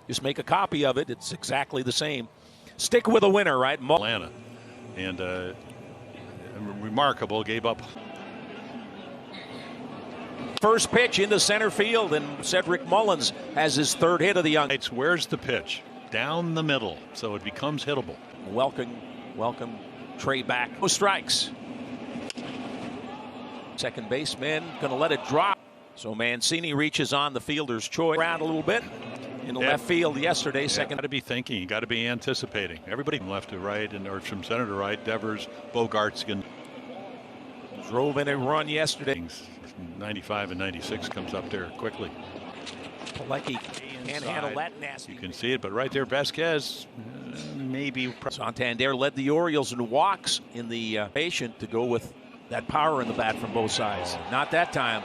Just make a copy of it. It's exactly the same. Stick with a winner, right? Atlanta. And remarkable, gave up. First pitch into center field, and Cedric Mullins has his third hit of the young. Where's the pitch? Down the middle, so it becomes hittable. Welcome, Trey back. No strikes. Second baseman going to let it drop. So Mancini reaches on the fielder's choice. Around a little bit in the left field yesterday. Second. Got to be thinking. You got to be anticipating. Everybody from left to right or from center to right. Devers, Bogarts drove in a run yesterday. 95 and 96 comes up there quickly. Pilecki can't handle that nasty. You can see it, but right there, Vasquez maybe. Santander led the Orioles in walks in the patient to go with that power in the bat from both sides. Not that time.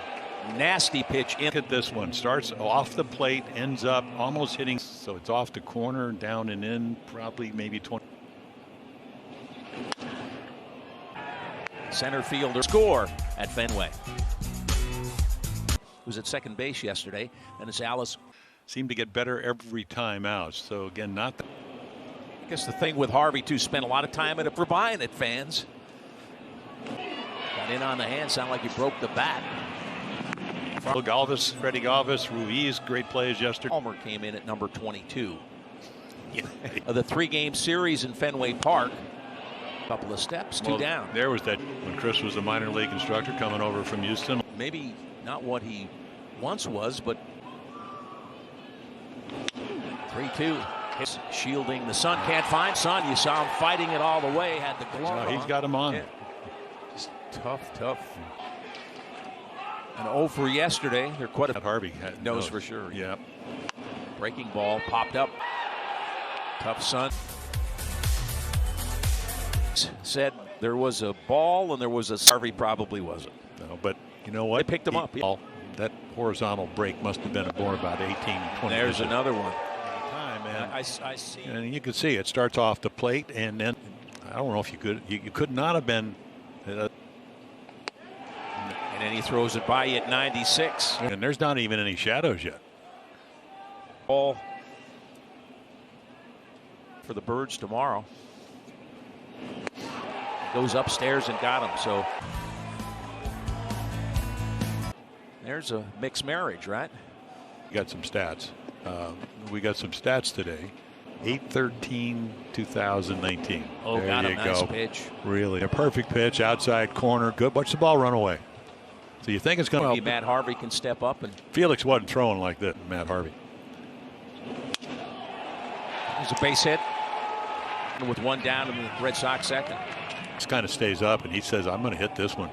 Nasty pitch in. Look at this one. Starts off the plate, ends up almost hitting. So it's off the corner, down and in, probably maybe 20. Center fielder score at Fenway. Was at second base yesterday, and it's Alice. Seemed to get better every time out. So again, not the. I guess the thing with Harvey too, spent a lot of time at it for buying it, fans. Got in on the hand, sounded like he broke the bat. Galvis, Freddie Galvis, Ruiz, great plays yesterday. Palmer came in at number 22. Of the 3-game series in Fenway Park. Couple of steps, two down. There was that when Chris was a minor league instructor coming over from Houston. Maybe not what he once was, but 3-2. Shielding the Sun, can't find Sun. You saw him fighting it all the way, had the glove. He's got him on. Yeah. Just tough. An 0 for yesterday. They're quite a Harvey knows for sure. Yeah. Breaking ball popped up. Tough Sun. Said there was a ball and there was a. Harvey probably wasn't. No, but you know what? They picked him up. Yeah. That horizontal break must have been more about 18, 20. There's another one. Time, man. I see. And you can see it starts off the plate, and then I don't know if you could. You could not have been. And then he throws it by you at 96. And there's not even any shadows yet. Ball for the Birds tomorrow. Goes upstairs and got him. So there's a mixed marriage, right? We got some stats. We got some stats today. 8/13/2019. Oh, there got you him. Nice go. Pitch. Really, a perfect pitch, outside corner. Good. Watch the ball run away. So you think it's going to be Matt Harvey can step up and. Felix wasn't throwing like that, Matt Harvey. There's a base hit with one down in the Red Sox second. This kind of stays up, and he says, "I'm going to hit this one."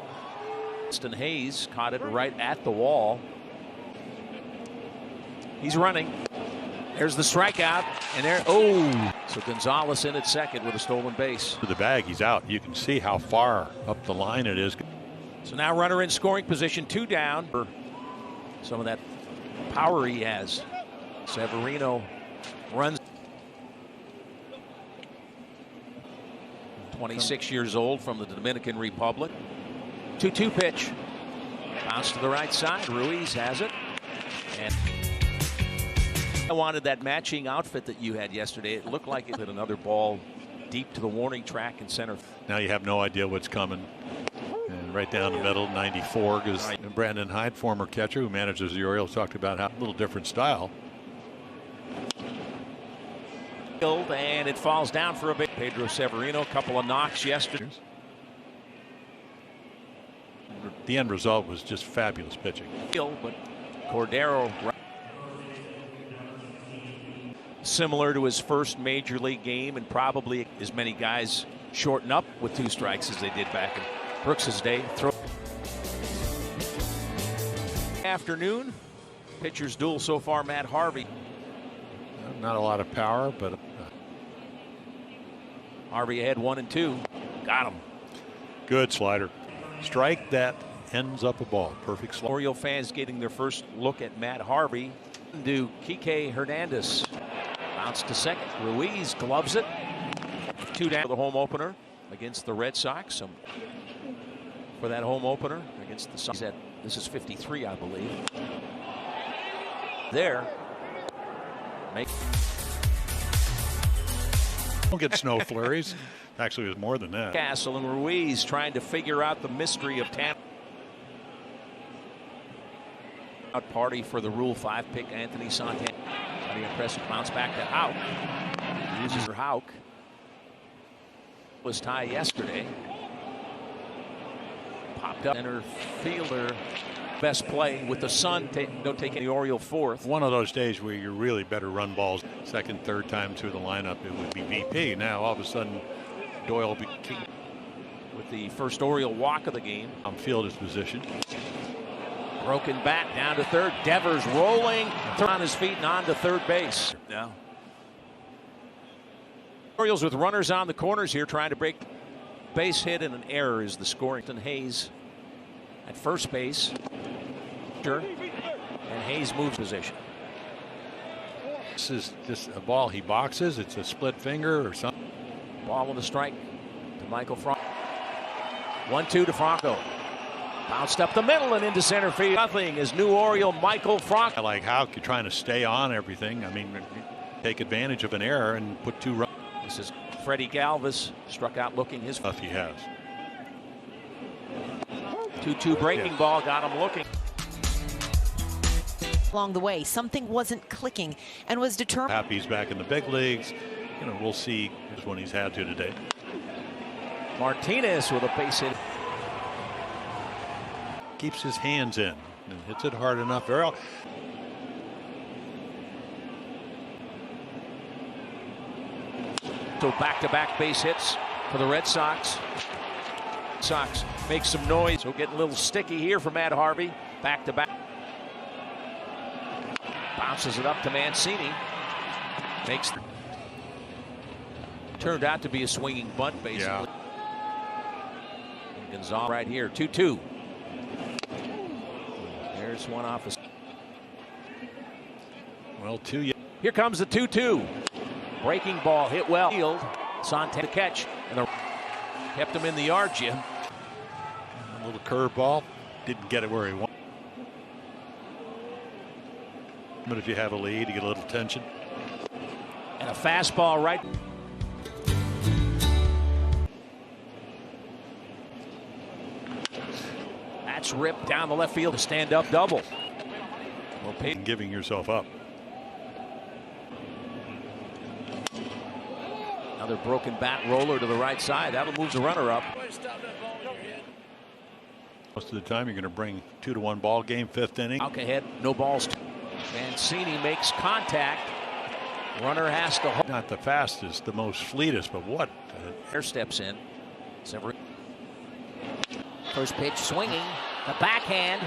Winston Hayes caught it right at the wall. He's running. There's the strikeout, and there. Oh, so Gonzalez in at second with a stolen base. To the bag, he's out. You can see how far up the line it is. So now runner in scoring position, 2 down. For some of that power he has. Severino runs. 26 years old from the Dominican Republic. 2-2 pitch. Bounce to the right side. Ruiz has it. And I wanted that matching outfit that you had yesterday. It looked like it hit another ball deep to the warning track in center. Now you have no idea what's coming. And right down the middle, 94, because Brandon Hyde, former catcher who manages the Orioles, talked about how a little different style. And it falls down for a bit. Pedro Severino, a couple of knocks yesterday. The end result was just fabulous pitching. But Cordero, similar to his first major league game, and probably as many guys shorten up with 2 strikes as they did back in Brooks's day. Afternoon, pitchers duel so far. Matt Harvey. Not a lot of power, but Harvey ahead 1-2. Got him. Good slider. Strike that ends up a ball. Perfect slider. Oriole fans getting their first look at Matt Harvey. Do Kike Hernandez. Bounce to second. Ruiz gloves it. 2 down for the home opener against the Red Sox. For that home opener against the Sox. This is 53, I believe. There. Make Don't get snow flurries. Actually, it was more than that. Castle and Ruiz trying to figure out the mystery of Tampa. Party for the Rule 5 pick, Anthony Santana. Pretty impressive bounce back to Houck. Uses Houck. Was tie yesterday. Popped up center fielder. Best play with the Sun. Don't take any Oriole fourth. One of those days where you really better run balls. Second, third time through the lineup, it would be VP. Now all of a sudden, Doyle with the first Oriole walk of the game. On field his position. Broken bat down to third. Devers rolling on his feet and on to third base. Yeah. Orioles with runners on the corners here trying to break. Base hit and an error is the scoring. Hayes at first base. And Hayes moves position. This is just a ball he boxes. It's a split finger or something. Ball on the strike to Michael Franco. 1-2 to Franco. Bounced up the middle and into center field. Nothing is new Oriole Michael Franco. I like how you're trying to stay on everything. I mean, take advantage of an error and put two runs. This is Freddie Galvis, struck out looking his stuff he has. 2-2 breaking ball got him looking. Along the way, something wasn't clicking and was determined. Happy he's back in the big leagues. You know, we'll see when he's had to today. Martinez with a base hit. Keeps his hands in and hits it hard enough. So back-to-back base hits for the Red Sox. Sox make some noise. So getting a little sticky here for Matt Harvey. Back-to-back. Bounces it up to Mancini. Makes. Turned out to be a swinging bunt, basically. Yeah. Gonzalez right here. 2-2. There's one off. Well, two. Here comes the 2-2. Breaking ball hit well. Field. Santana to catch. And kept him in the yard, Jim. A little curveball. Didn't get it where he wanted. But if you have a lead, you get a little tension. And a fastball right. That's ripped down the left field to stand up double. Well, giving yourself up. Another broken bat roller to the right side. That'll move the runner up. Most of the time, you're going to bring 2-1 ball game, fifth inning. Houck ahead, no balls. Mancini makes contact. Runner has to hold. Not the fastest, the most fleetest, but what? Air steps in. First pitch swinging. The backhand.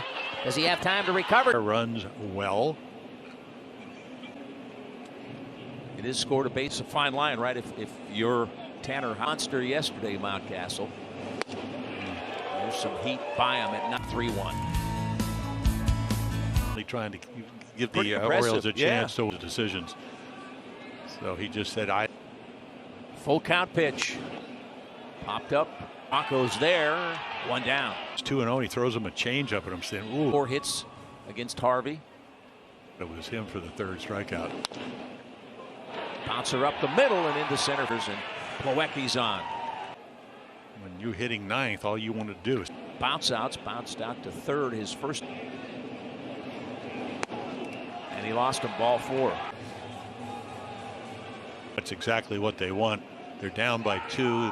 Does he have time to recover? Runs well. It is scored a base, a fine line, right? If you're Tanner Monster yesterday, Mountcastle. There's some heat by him at not 3-1. Trying to give the Orioles a chance to decisions. So he just said, Full count pitch. Popped up. Franco's there. One down. It's 2-0. He throws him a changeup, and I'm saying, ooh. 4 hits against Harvey. It was him for the third strikeout. Bouncer up the middle and into center. And Plawecki's on. When you're hitting ninth, all you want to do is bounce outs. Bounced out to third. His first. And he lost him, ball 4. That's exactly what they want. They're down by 2.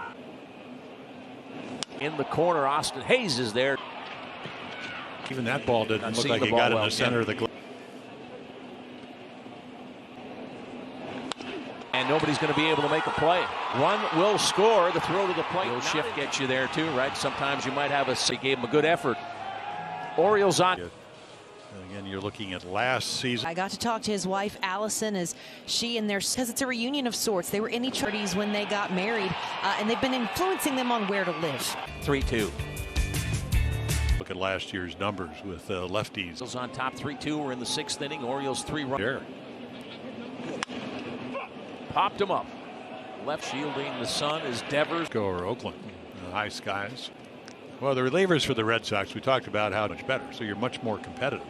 In the corner, Austin Hayes is there. Even that ball didn't look like he got in the center of the glove. And nobody's going to be able to make a play. Run will score. The throw to the plate. Will shift gets you there too, right? Sometimes you might have he gave him a good effort. Orioles on. And again, you're looking at last season. I got to talk to his wife, Allison, as she and because it's a reunion of sorts. They were in each other's when they got married, and they've been influencing them on where to live. 3-2. Look at last year's numbers with lefties. Orioles on top 3-2. We're in the 6th inning. Orioles 3 runs. Sure. Popped him up. Left shielding the sun is Devers. Go over Oakland. High skies. Well, the relievers for the Red Sox, we talked about how much better. So you're much more competitive.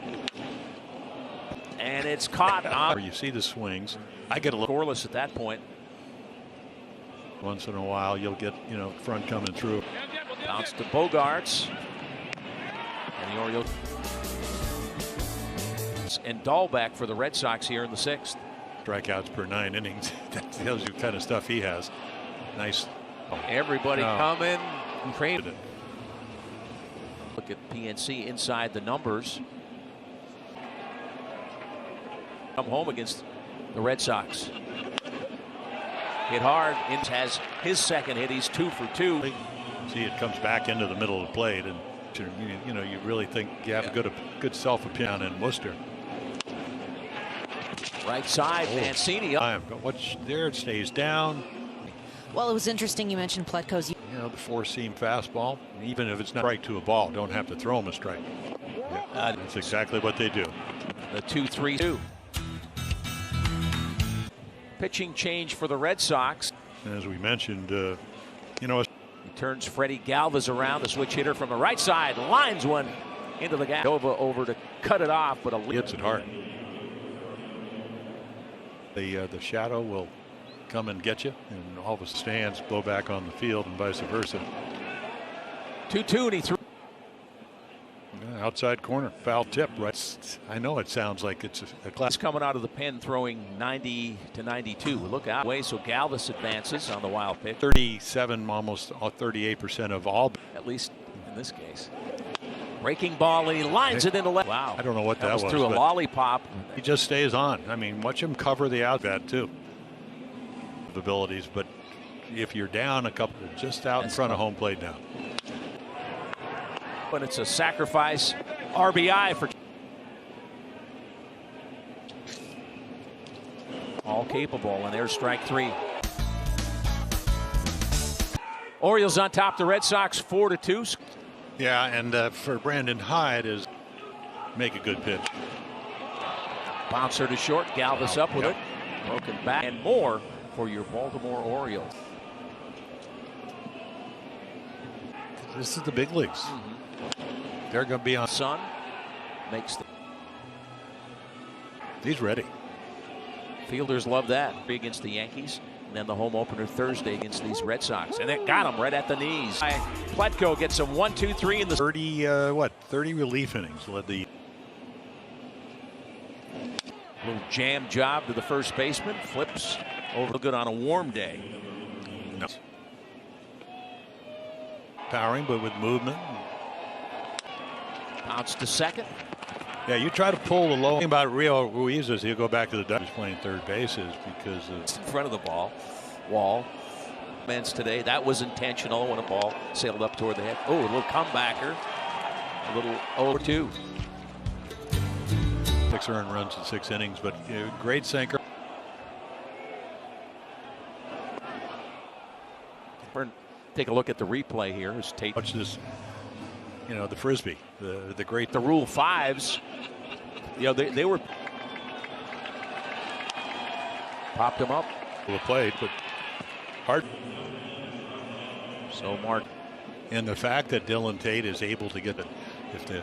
And it's caught on. You see the swings. I get a little scoreless at that point. Once in a while, you'll get, front coming through. Bounce to Bogarts. And the Orioles. And Dahlbeck for the Red Sox here in the 6th. Strikeouts per 9 innings. That tells you the kind of stuff he has. Nice. Everybody coming. Created it. Look at PNC inside the numbers. Come home against the Red Sox. Hit hard. Inns has his second hit. He's 2 for 2. See, it comes back into the middle of the plate, and you really think you have a good self-opinion in Worcester. Right side, Mancini up. There it stays down. Well, it was interesting you mentioned Pletko's. The four-seam fastball, even if it's not right to a ball, don't have to throw him a strike. That's exactly what they do. The 2-3-2. Pitching change for the Red Sox. As we mentioned, he turns Freddie Galvis around, the switch hitter from the right side, lines one into the gap. Over to cut it off, but hits it hard. The shadow will come and get you, and all the stands blow back on the field, and vice versa. 2-2, and he threw. Outside corner, foul tip. Right. I know it sounds like it's a class. He's coming out of the pen throwing 90 to 92. Look out. So Galvis advances on the wild pitch. 37, almost 38% of all. At least in this case. Breaking ball, and he lines it into left. Wow. I don't know what that was. Through a lollipop. He just stays on. I mean, watch him cover the outbat too. Abilities, but if you're down a couple, just out in front of home plate now. But it's a sacrifice RBI for all capable, and there's strike 3. Orioles on top. The Red Sox 4-2. Yeah, and for Brandon Hyde is make a good pitch. Bouncer to short. Galvis up with it. Broken back and more for your Baltimore Orioles. This is the big leagues. They're going to be on. Sun makes the. He's ready. Fielders love that. Against the Yankees, and then the home opener Thursday against these Red Sox, and it got him right at the knees. Pletko gets some 1-2-3 in the 30 relief innings. Led the little jam job to the first baseman. Flips over good on a warm day. No. Powering, but with movement. Bounce to second. Yeah, you try to pull the low. The thing about Rio Ruiz is he'll go back to the Dodgers playing third bases because of in front of the wall. Men's today. That was intentional when a ball sailed up toward the head. Oh, a little comebacker. A little 0-2. 6 earned runs in 6 innings, but great sinker. Take a look at the replay here. As Tate. Watch this. The frisbee, the great. The Rule 5s. They were popped him up. The plate, but hard. So Mark. And the fact that Dylan Tate is able to get it, if the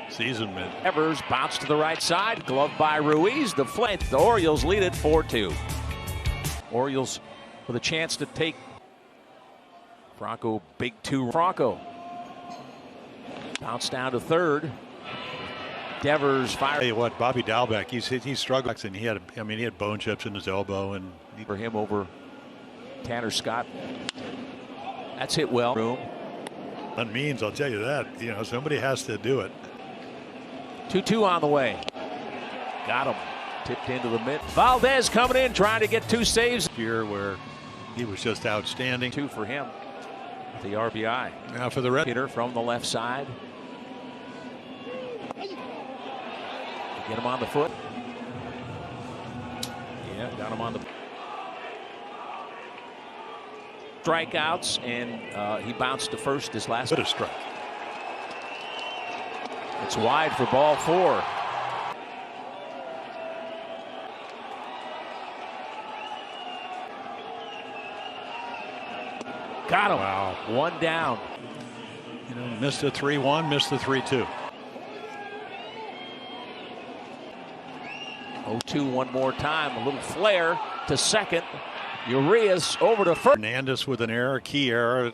season meant. Evers bounce to the right side, glove by Ruiz. The flank. The Orioles lead it 4-2. Orioles with a chance to take. Franco, big 2. Franco. Bounce down to third. Devers fire. Hey, what? Bobby Dahlbeck, he's struggling, and he had bone chips in his elbow, and for him over Tanner Scott. That's hit well. That means, I'll tell you that, somebody has to do it. 2-2 on the way. Got him. Tipped into the mid. Valdez coming in, trying to get 2 saves here, where he was just outstanding. 2 for him. The RBI. Now for the Red hitter from the left side. Get him on the foot. Yeah, got him on the strikeouts, and he bounced to first his last. Good a strike. It's wide for ball 4. Got him. Wow. 1 down. Missed the 3-1, missed the 3-2. 0-2 one more time. A little flare to second. Urias over to first. Hernandez with an error, key error